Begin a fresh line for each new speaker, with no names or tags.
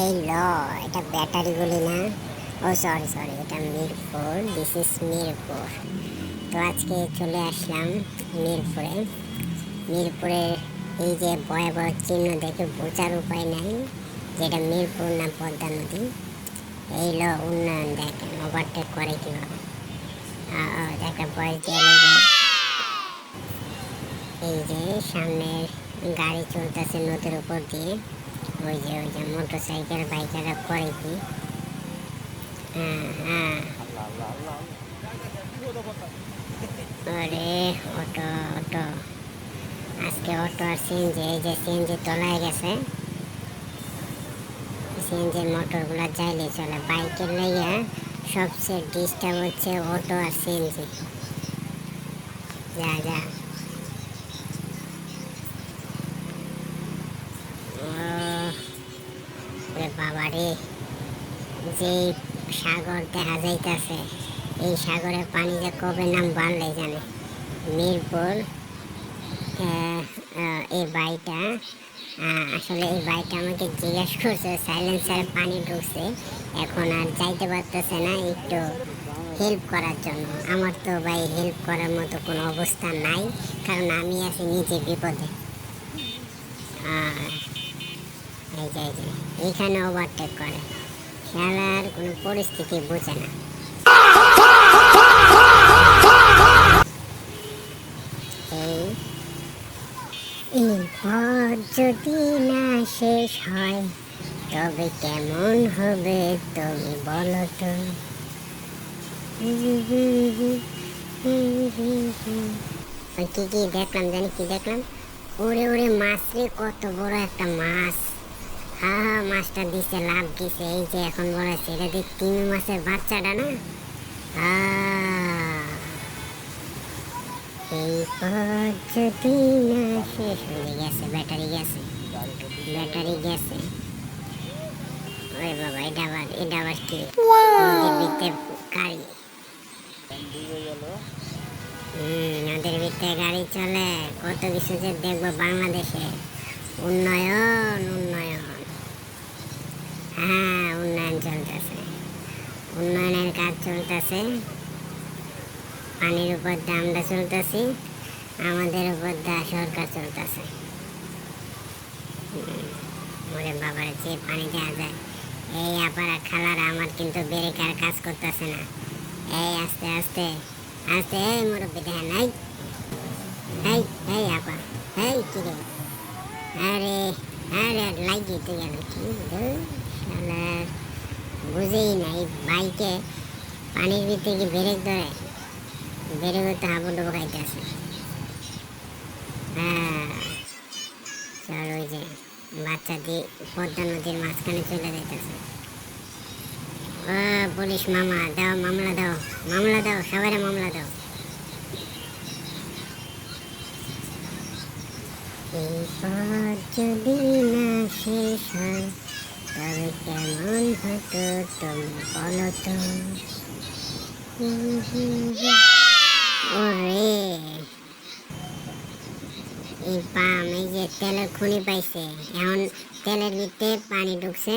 এই ল, এটা ব্যাটারি গুলি না? ও সরি সরি, এটা মিরপুর, দিস ইজ মিরপুর। তো আজকে চলে আসলাম মিরপুরে। মিরপুরের এই যে ভয়াবহ চিহ্ন দেখে বোঝার উপায় নাই যেটা মিরপুর না পদ্মা নদী। এই ল উন্নয়ন দেখেন, ওভারটেক করে কীভাবে। একটা বয়স দিয়ে এই যে সামনের গাড়ি চলতেছে নদীর উপর দিয়ে। ওই যে মোটর সাইকেল বাইকাররা করে কি। হ্যাঁ, আরে অটো অটো, আজকে অটো আর সিএনজি, এই যে সিএনজি তলায় গেছে। সিএনজির মোটরগুলো চাইলে চলে, বাইকের লাইয়া সবচেয়ে ডিস্টার্ব হচ্ছে অটো আর সিএনজি। যা যা, বাবারে, যে সাগর দেখা যাইতেছে, এই সাগরের পানি যে কবে নাম বাড়লে জানে। মিরপুর এই বাইটা, আসলে এই বাইটা আমাকে জিজ্ঞেস করছে সাইলেন্সারে পানি ঢুকছে, এখন আর যাইতে পারতেছে না, একটু হেল্প করার জন্য। আমার তো ভাই হেল্প করার মতো কোনো অবস্থা নাই, কারণ আমি আছি নিজে বিপদে। এই যে এইখানে ওভারটেক করে, খেলার কোনো পরিস্থিতি বোঝে না। এই পথ যদি না শেষ হয় তবে কেমন হবে তুমি বলো তো। কি কি দেখলাম জানি, কি দেখলাম, ওরে ওরে মাছ রে, কত বড় একটা মাছ। হ্যাঁ, মাছটা দিছে, লাভ দিছে। এই যে এখন বড় আছে, এটা দিয়ে তিমি মাছের বাচ্চাটা না। এই পথ যদি না শেষ হয়ে গেছে, ব্যাটারি গেছে, ব্যাটারি গেছে। ওরে বাবা, এটা আবার কি নদীর ভিতরে গাড়ি। নদীর ভিতরে গাড়ি চলে, কত কিছু যে দেখবো বাংলাদেশে। উন্নয়ন উন্নয়ন, হ্যাঁ উন্নয়ন চলতেছে, উন্নয়নের কাজ চলতেছে। পানির উপর দিয়ে আমরা চলতেছি, আমাদের উপর দিয়ে সরকার চলতেছে। ওরে বাবার, যে পানি দেওয়া যায়। এই আপারা খালারা আমার কিন্তু ব্রেকার কাজ করতেছে না। এই আস্তে আস্তে আস্তে, এই মুরব্বী দেখেন, এই এই আপা, এই কিরে, আরে আরে লাগি তুই গেল কি শালার, বুঝেই না। এই বাইকে পানির ভিতরে কি ব্রেক ধরে, ব্রেক হতে হাবুডুবু খাইতেছে। হ্যাঁ চল, ওই যে বাচ্চা দিয়ে পদ্মা নদীর মাঝখানে চলে যাইতেছে। পুলিশ মামা, দাও মামলা, দাও মামলা, দাও সবাই মামলা দাও। এই পথ যদি না শেষ হয় তবে কেমন হতো তুমি বলো তো। ওরে, এই পাম, এই যে তেলের খনি পাইছে, এখন তেলের ভিতরে পানি ঢুকছে।